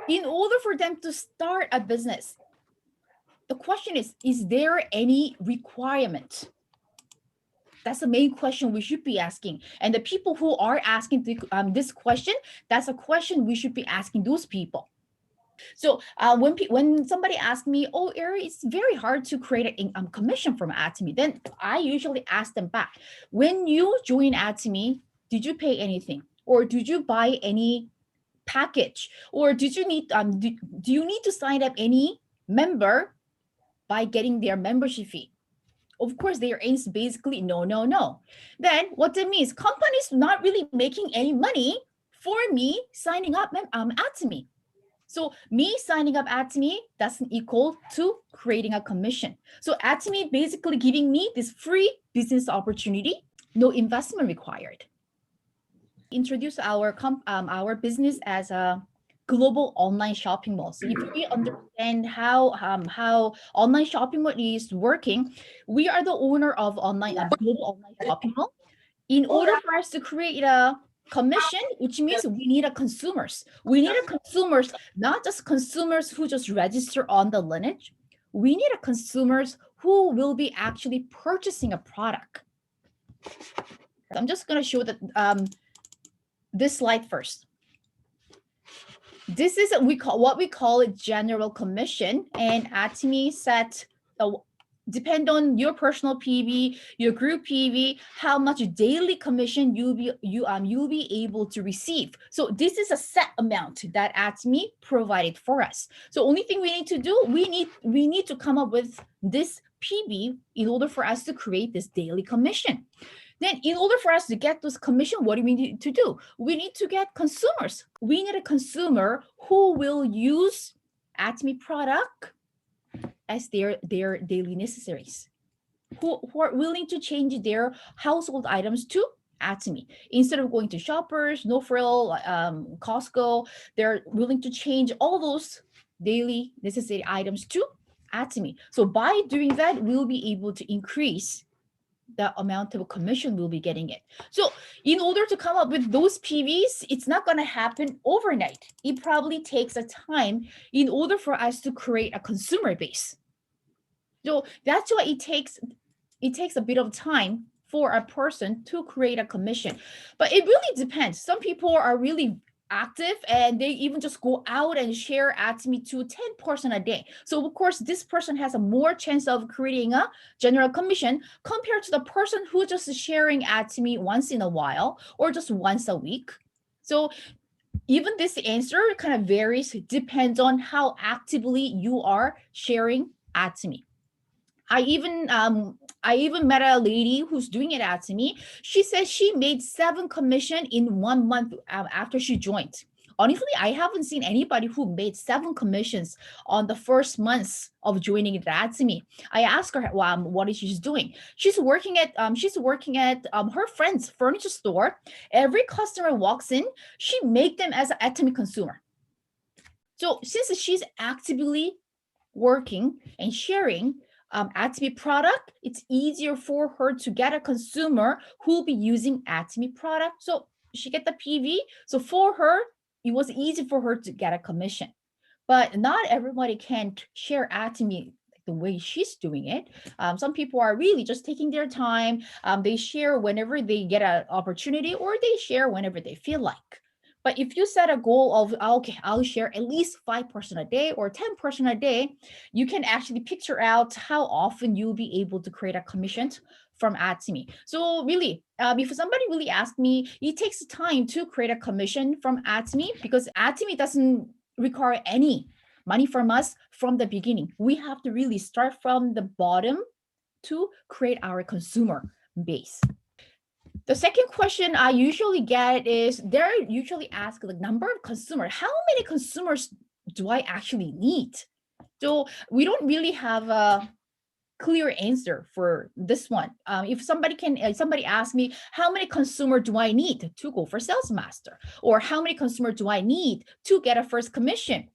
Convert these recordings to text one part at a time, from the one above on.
In order for them to start a business, the question is there any requirement? That's the main question we should be asking. And the people who are asking this question, that's a question we should be asking those people. So when somebody asks me, oh, Ari, it's very hard to create an commission from Atomy, then I usually ask them back, when you join Atomy, did you pay anything? Or did you buy any package? Or did you need do you need to sign up any member by getting their membership fee? Of course, their answer is basically no, no, no. Then what that means, companies not really making any money for me signing up Atomy. So me signing up Atomy doesn't equal to creating a commission. So Atomy basically giving me this free business opportunity, no investment required. Introduce our business as a global online shopping mall. So if we understand how online shopping mall is working, we are the owner of global online shopping mall. In order for us to create a commission, which means we need a consumers. We need a consumers, not just consumers who just register on the lineage. We need a consumers who will be actually purchasing a product. I'm just going to show that this slide first. This is what we call a general commission, and Atomy set depend on your personal PV, your group PV, how much daily commission you'll be able to receive. So this is a set amount that Atomy provided for us. So only thing we need to do, we need to come up with this PV in order for us to create this daily commission. Then in order for us to get this commission, what do we need to do? We need to get consumers. We need a consumer who will use Atomy product as their daily necessaries, who are willing to change their household items to Atomy. Instead of going to Shoppers, No Frill, Costco, they're willing to change all those daily necessary items to Atomy. So by doing that, we'll be able to increase the amount of commission we'll be getting it. So in order to come up with those PVs, it's not going to happen overnight. It probably takes a time in order for us to create a consumer base. So that's why it takes a bit of time for a person to create a commission. But it really depends. Some people are really active and they even just go out and share Atomy to 10% a day. So of course, this person has a more chance of creating a general commission compared to the person who just sharing Atomy once in a while or just once a week. So even this answer kind of varies, depends on how actively you are sharing Atomy. I even met a lady who's doing it Atomy. She says she made 7 commission in 1 month after she joined. Honestly, I haven't seen anybody who made 7 commissions on the first months of joining it Atomy. I asked her what is she doing. She's working at her friend's furniture store. Every customer walks in, she make them as an Atomy consumer. So since she's actively working and sharing Atomy product, it's easier for her to get a consumer who will be using Atomy product. So she get the PV. So for her, it was easy for her to get a commission. But not everybody can share Atomy the way she's doing it. Some people are really just taking their time. They share whenever they get an opportunity, or they share whenever they feel like. But if you set a goal of, okay, I'll share at least 5% a day or 10% a day, you can actually picture out how often you'll be able to create a commission from Atomy. So really, if somebody really asked me, it takes time to create a commission from Atomy because Atomy doesn't require any money from us from the beginning. We have to really start from the bottom to create our consumer base. The second question I usually get is they're usually asked the number of consumers. How many consumers do I actually need? So we don't really have a clear answer for this one. If somebody asks me, how many consumer do I need to go for sales master? Or how many consumer do I need to get a first commission?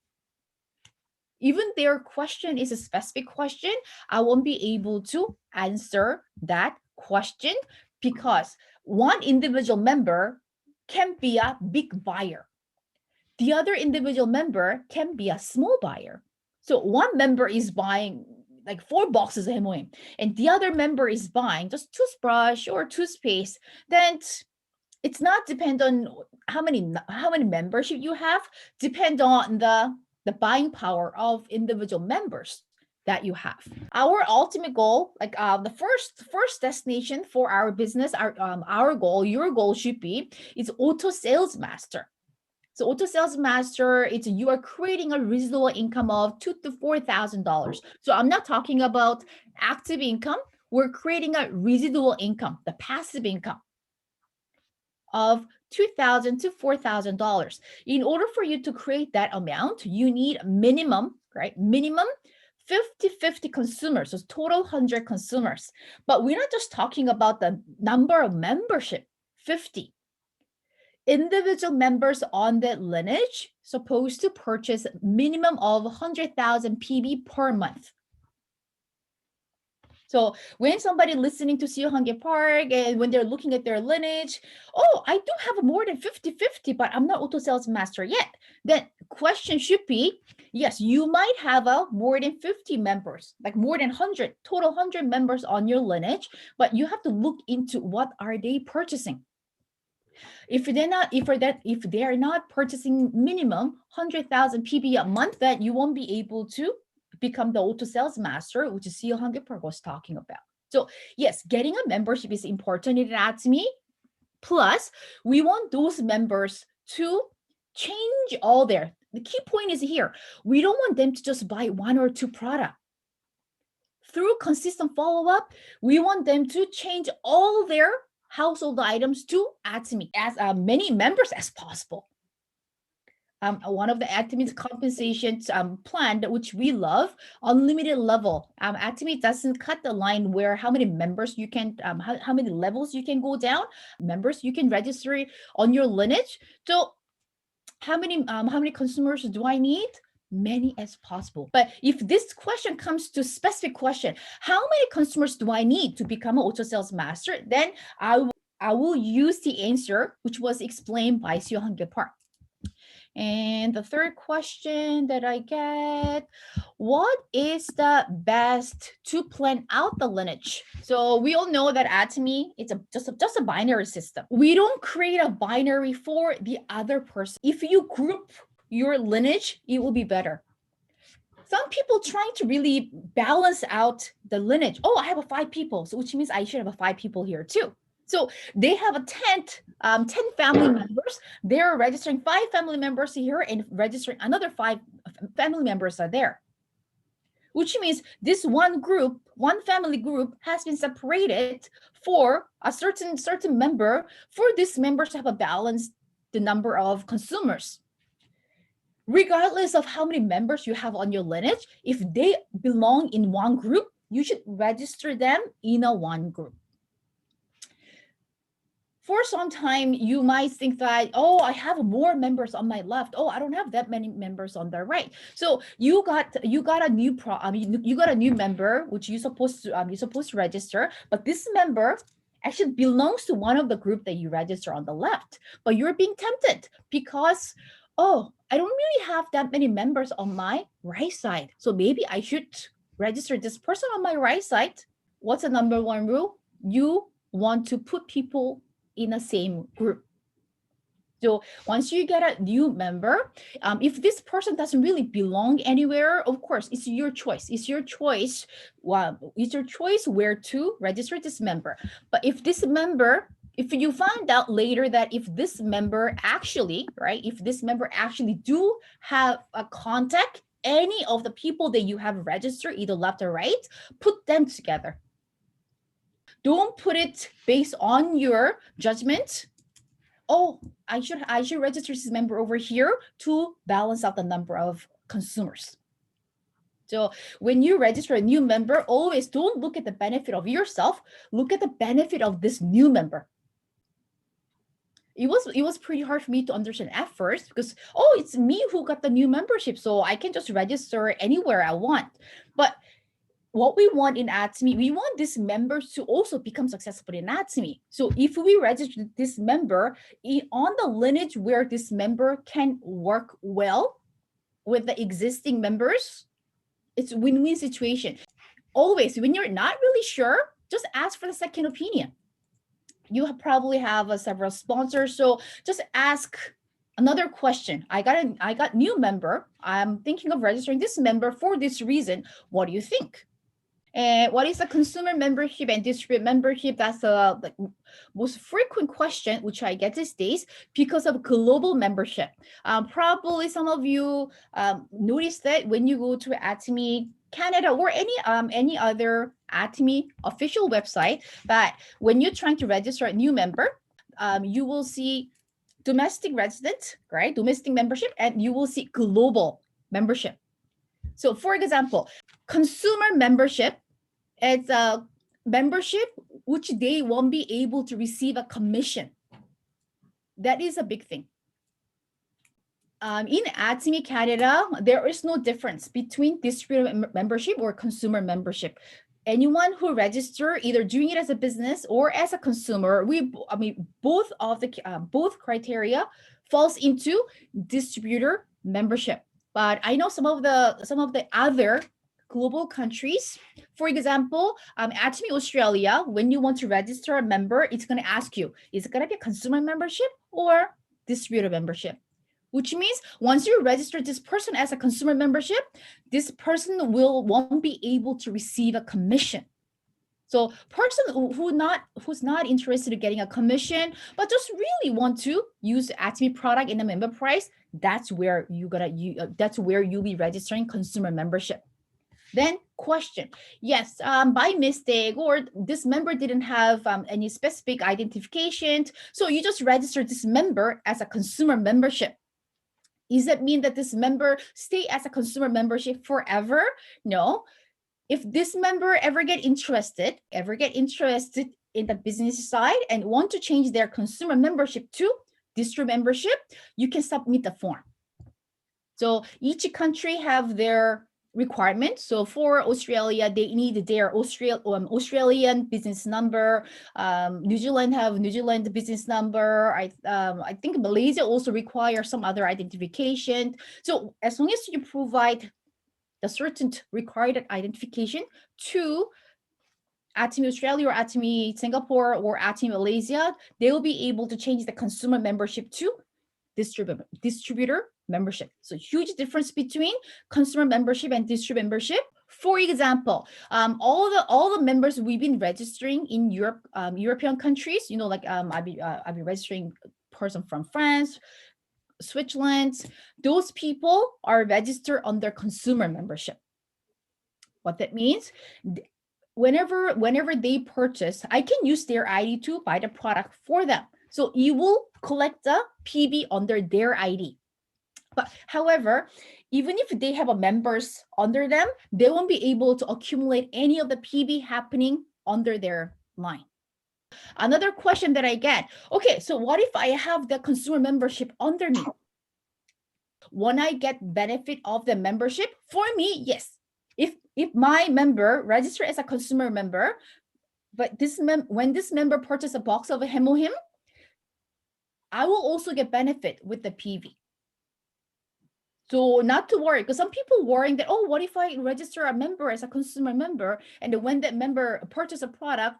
Even their question is a specific question, I won't be able to answer that question because one individual member can be a big buyer. The other individual member can be a small buyer. So one member is buying like 4 boxes of 해모임, and the other member is buying just toothbrush or toothpaste. Then it's not depend on how many membership you have, depend on the buying power of individual members that you have. Our ultimate goal, like the first destination for our business, our goal, your goal should be is auto sales master. So auto sales master, it's you are creating a residual income of $2,000 to $4,000. So I'm not talking about active income. We're creating a residual income, the passive income of $2,000 to $4,000. In order for you to create that amount, you need minimum, right? Minimum 50 consumers, so total 100 consumers. But we're not just talking about the number of membership, 50. Individual members on that lineage supposed to purchase minimum of 100,000 PB per month. So when somebody listening to Seohangye Park and when they're looking at their lineage, oh, I do have more than 50-50, but I'm not auto sales master yet. Then question should be, yes, you might have more than 50 members, like more than 100, total 100 members on your lineage, but you have to look into what are they purchasing. If they are not purchasing minimum 100,000 PB a month, then you won't be able to become the auto sales master, which is Seohangye Park was talking about. So yes, getting a membership is important in Atomy. Plus, we want those members to change all their. The key point is here. We don't want them to just buy 1 or 2 products. Through consistent follow-up, we want them to change all their household items to Atomy as many members as possible. One of the Atomy's compensation plan, which we love, unlimited level. Atomy doesn't cut the line where how many members you can, how many levels you can go down, members you can register on your lineage. So how many consumers do I need? Many as possible. But if this question comes to specific question, how many consumers do I need to become an auto sales master? Then I will use the answer which was explained by Seohangye Park. And the third question that I get, what is the best to plan out the lineage? So we all know that Atomy, it's just a binary system. We don't create a binary for the other person. If you group your lineage, it will be better. Some people trying to really balance out the lineage. Oh, I have 5 people, so which means I should have 5 people here too. So they have 10 family members. They're registering 5 family members here and registering another 5 family members are there. Which means this one family group has been separated for a certain member, for this members to have a balanced the number of consumers. Regardless of how many members you have on your lineage, if they belong in one group, you should register them in a one group. For some time, you might think that, oh, I have more members on my left. Oh, I don't have that many members on the right. So you got a new you got a new member which you're supposed to register, but this member actually belongs to one of the group that you register on the left. But you're being tempted because, oh, I don't really have that many members on my right side. So maybe I should register this person on my right side. What's the number one rule? You want to put people in the same group. So once you get a new member, if this person doesn't really belong anywhere, of course, it's your choice. It's your choice. It's your choice where to register this member. But if this member, if you find out later that if this member actually, right, if this member actually do have a contact, any of the people that you have registered, either left or right, put them together. Don't put it based on your judgment. Oh, I should register this member over here to balance out the number of consumers. So when you register a new member, always don't look at the benefit of yourself, look at the benefit of this new member. It was pretty hard for me to understand at first because, oh, it's me who got the new membership, so I can just register anywhere I want. But what we want in Atomy, we want these members to also become successful in Atomy. So if we register this member on the lineage where this member can work well with the existing members, it's a win-win situation. Always, when you're not really sure, just ask for the second opinion. You probably have several sponsors, so just ask another question. I got new member. I'm thinking of registering this member for this reason. What do you think? And what is a consumer membership and distributor membership? That's the most frequent question which I get these days because of global membership. Probably some of you noticed that when you go to Atomy Canada or any other Atomy official website, that when you're trying to register a new member, you will see domestic resident, right? Domestic membership, and you will see global membership. So for example, consumer membership is a membership which they won't be able to receive a commission. That is a big thing. In Atomy Canada, there is no difference between distributor membership or consumer membership. Anyone who register, either doing it as a business or as a consumer, both of the both criteria falls into distributor membership. But I know some of the other global countries, for example, Atomy Australia, when you want to register a member, it's going to ask you, is it going to be a consumer membership or distributor membership? Which means once you register this person as a consumer membership, this person won't be able to receive a commission. So person who's not interested in getting a commission, but just really want to use Atomy product in the member price, that's where you'll be registering consumer membership. Then question, yes, by mistake, or this member didn't have any specific identification, so you just registered this member as a consumer membership. Does that mean that this member stay as a consumer membership forever? No. If this member ever get interested in the business side and want to change their consumer membership to district membership, you can submit the form. So each country have their requirements. So for Australia, they need their Australian business number. New Zealand have New Zealand business number. I think Malaysia also requires some other identification. So as long as you provide the certain required identification to Atomy Australia or Atomy Singapore or Atomy Malaysia, they will be able to change the consumer membership to distributor membership. So huge difference between consumer membership and distributor membership. For example, all the members we've been registering in Europe, European countries, like I've been registering person from France, Switzerland. Those people are registered under consumer membership. What that means, whenever they purchase, I can use their ID to buy the product for them. So you will collect the PB under their ID. But however, even if they have a members under them, they won't be able to accumulate any of the PB happening under their line. Another question that I get, okay, so what if I have the consumer membership under me? When I get benefit of the membership, for me, yes. If my member register as a consumer member, but when this member purchase a box of a Hemohim, I will also get benefit with the PV. So not to worry, because some people worrying that, oh, what if I register a member as a consumer member, and when that member purchase a product,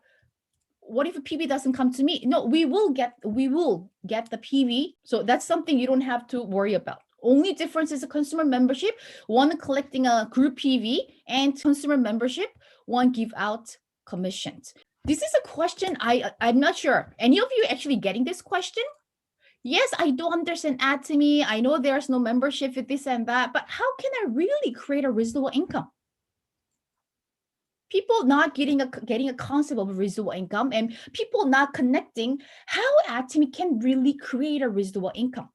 what if a PV doesn't come to me? No, we will get the PV. So that's something you don't have to worry about. Only difference is a consumer membership, one collecting a group PV, and consumer membership, one give out commissions. This is a question I'm not sure. Any of you actually getting this question? Yes, I do understand Atomy. I know there's no membership with this and that, but how can I really create a residual income? People not getting a concept of residual income, and people not connecting how Atomy can really create a residual income.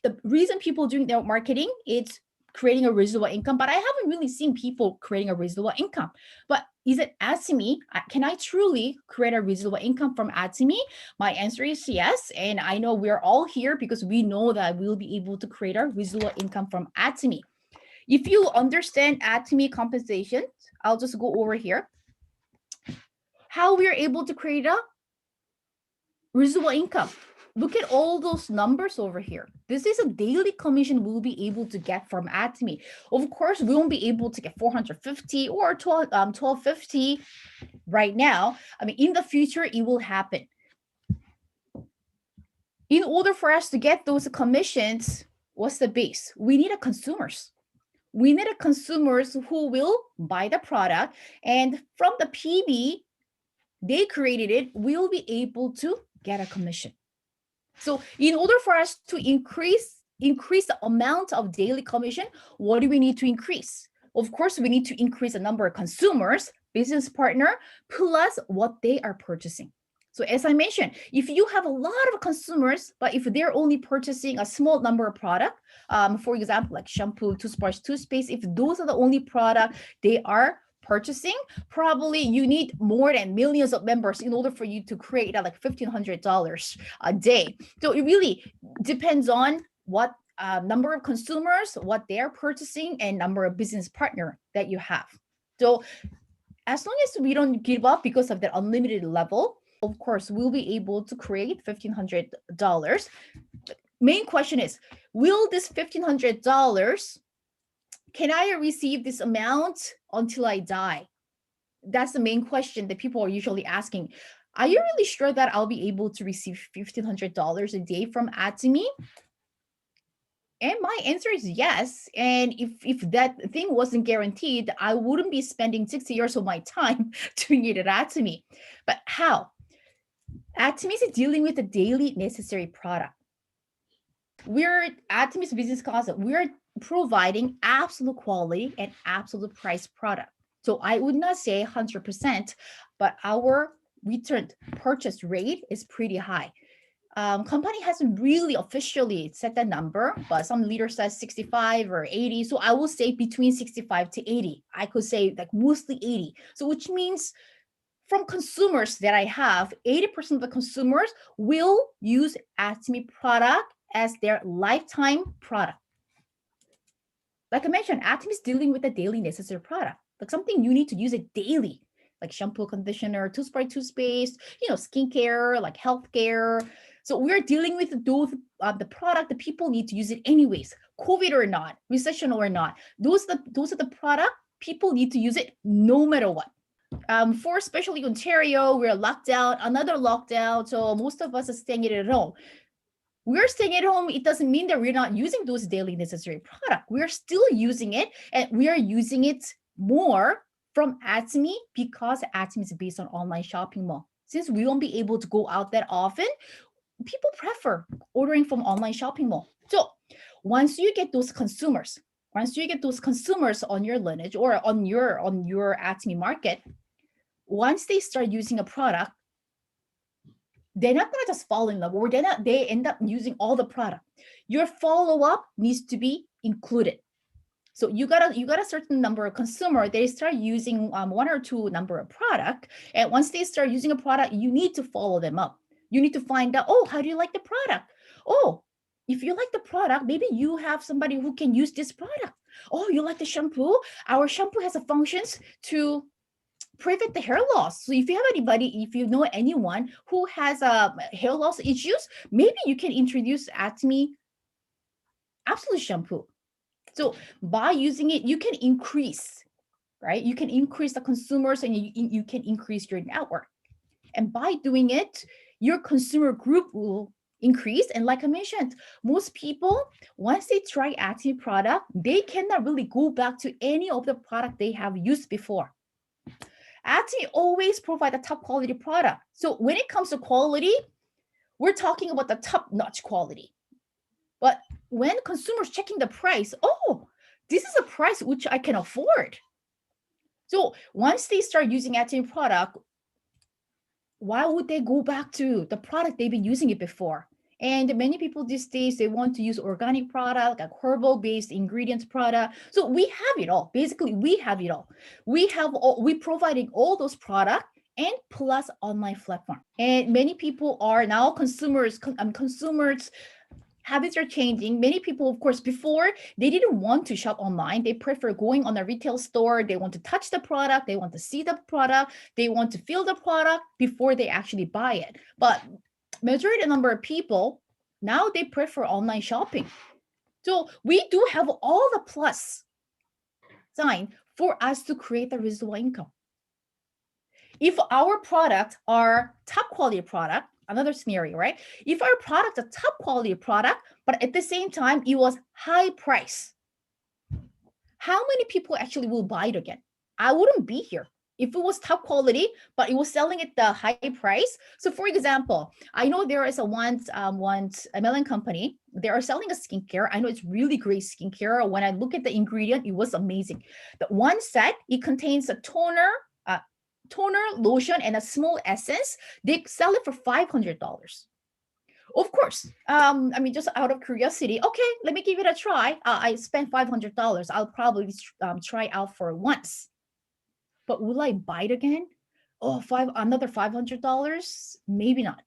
The reason people doing their marketing is creating a residual income, but I haven't really seen people creating a residual income. But is it Atomy? Can I truly create a residual income from Atomy? My answer is yes. And I know we're all here because we know that we'll be able to create a residual income from Atomy. If you understand Atomy compensation, I'll just go over here. How we are able to create a residual income. Look at all those numbers over here. This is a daily commission we'll be able to get from Atomy. Of course, we won't be able to get 450 or 1250 right now. I mean, in the future, it will happen. In order for us to get those commissions, what's the base? We need a consumers. We need a consumers who will buy the product, and from the PB they created it, we'll be able to get a commission. So in order for us to increase the amount of daily commission, what do we need to increase? Of course, we need to increase the number of consumers, business partner, plus what they are purchasing. So as I mentioned, if you have a lot of consumers, but if they're only purchasing a small number of product, for example, like shampoo, toothbrush, toothpaste, if those are the only product they are purchasing, probably you need more than millions of members in order for you to create like $1,500 a day. So it really depends on what number of consumers, what they're purchasing, and number of business partner that you have. So as long as we don't give up because of the unlimited level, of course, we'll be able to create $1,500. Main question is, will this $1,500, can I receive this amount until I die? That's the main question that people are usually asking. Are you really sure that I'll be able to receive $1,500 a day from Atomy? And my answer is yes. And if that thing wasn't guaranteed, I wouldn't be spending 60 years of my time doing it at Atomy. But how? Atomy is dealing with a daily necessary product. We're Atomy's business concept. We're providing absolute quality and absolute price product. So I would not say 100%, but our return purchase rate is pretty high. Company hasn't really officially set that number, but some leaders says 65 or 80. So I will say between 65 to 80. I could say like mostly 80. So which means from consumers that I have, 80% of the consumers will use Atomy product as their lifetime product. Like I mentioned, Atomy is dealing with a daily necessary product, like something you need to use it daily, like shampoo, conditioner, toothbrush, toothpaste, skincare, like healthcare. So we're dealing with those the product that people need to use it anyways, COVID or not, recession or not. Those are the product people need to use it no matter what. For especially Ontario, we're locked down, another lockdown, so most of us are staying at home. We're staying at home, it doesn't mean that we're not using those daily necessary product. We're still using it, and we are using it more from Atomy because Atomy is based on online shopping mall. Since we won't be able to go out that often, people prefer ordering from online shopping mall. So once you get those consumers on your lineage or on your Atomy market, once they start using a product, they're not going to just fall in love, or they end up using all the product. Your follow-up needs to be included. So you got a certain number of consumer, they start using one or two number of product, and once they start using a product, you need to follow them up. You need to find out, oh, how do you like the product? Oh, if you like the product, maybe you have somebody who can use this product. Oh, you like the shampoo? Our shampoo has a functions to prevent the hair loss. So if you know anyone who has hair loss issues, maybe you can introduce Atomy Absolute Shampoo. So by using it, you can increase, right? You can increase the consumers, and you can increase your network. And by doing it, your consumer group will increase. And like I mentioned, most people, once they try Atomy product, they cannot really go back to any of the product they have used before. Atomy always provide a top quality product. So when it comes to quality, we're talking about the top-notch quality. But when consumers checking the price, oh, this is a price which I can afford. So once they start using Atomy product, why would they go back to the product they've been using it before? And many people these days, they want to use organic product, like herbal-based ingredients product. So we have it all. Basically, we have it all. We providing all those products and plus online platform. And many people are now consumers Habits are changing. Many people, of course, before they didn't want to shop online. They prefer going on a retail store. They want to touch the product. They want to see the product. They want to feel the product before they actually buy it. But majority number of people now they prefer online shopping. So we do have all the plus sign for us to create the residual income. If our products are top quality product, another scenario, right? If our product is a top quality product, but at the same time, it was high price, how many people actually will buy it again? I wouldn't be here if it was top quality, but it was selling at the high price. So for example, I know there is a once a melon company, they are selling a skincare. I know it's really great skincare. When I look at the ingredient, it was amazing. The one set, it contains a toner, lotion, and a small essence. They sell it for $500. Of course, I mean, just out of curiosity, okay, let me give it a try. I spent $500. I'll probably try out for once. But will I buy it again? Oh, another $500? Maybe not.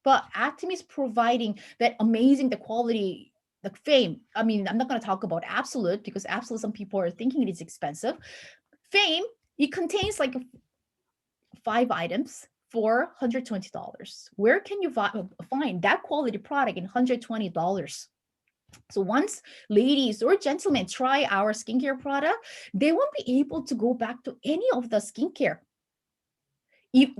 But Atomy is providing that amazing, the quality, the fame. I mean, I'm not going to talk about Absolute because Absolute, some people are thinking it is expensive. Fame, it contains like 5 items for $120. Where can you find that quality product in $120? So once ladies or gentlemen try our skincare product, they won't be able to go back to any of the skincare. If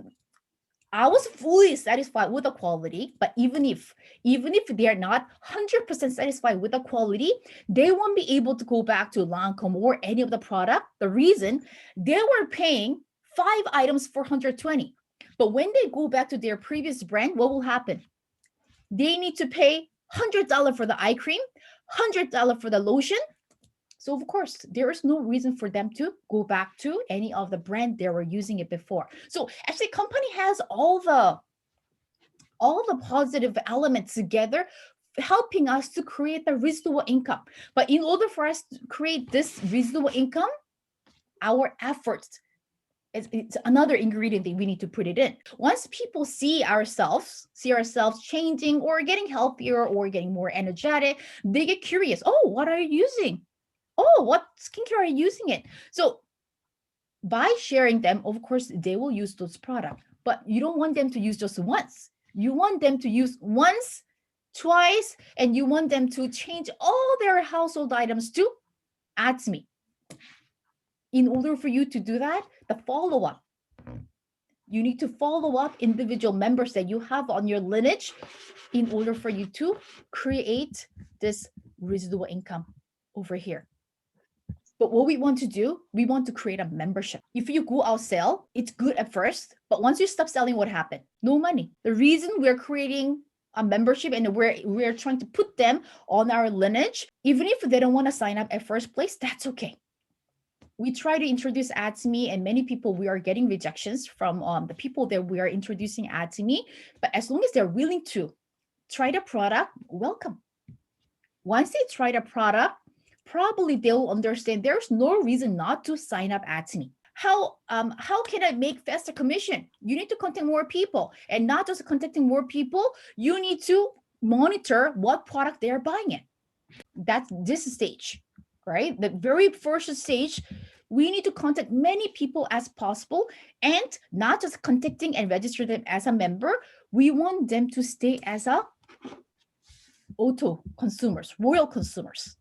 I was fully satisfied with the quality, but even if they are not 100% satisfied with the quality, they won't be able to go back to Lancome or any of the product. The reason, they were paying 5 items for 120. But when they go back to their previous brand, what will happen? They need to pay $100 for the eye cream, $100 for the lotion. So of course, there is no reason for them to go back to any of the brand they were using it before. So actually, company has all the positive elements together, helping us to create the residual income. But in order for us to create this residual income, our efforts, it's another ingredient that we need to put it in. Once people see ourselves changing or getting healthier or getting more energetic, they get curious. Oh, what are you using? Oh, what skincare are you using it? So by sharing them, of course, they will use those products, but you don't want them to use just once. You want them to use once, twice, and you want them to change all their household items to Atomy. In order for you to do that, the follow-up, you need to follow up individual members that you have on your lineage in order for you to create this residual income over here. But what we want to do, we want to create a membership. If you go out sell, it's good at first, but once you stop selling, what happened? No money. The reason we're creating a membership and we're trying to put them on our lineage, even if they don't want to sign up at first place, that's okay. We try to introduce Atomy, and many people, we are getting rejections from the people that we are introducing Atomy. But as long as they're willing to try the product, welcome. Once they try the product, probably they'll understand there's no reason not to sign up Atomy. How can I make faster commission? You need to contact more people, and not just contacting more people, you need to monitor what product they're buying it. That's this stage, right? The very first stage, we need to contact many people as possible, and not just contacting and register them as a member. We want them to stay as a auto consumers, royal consumers.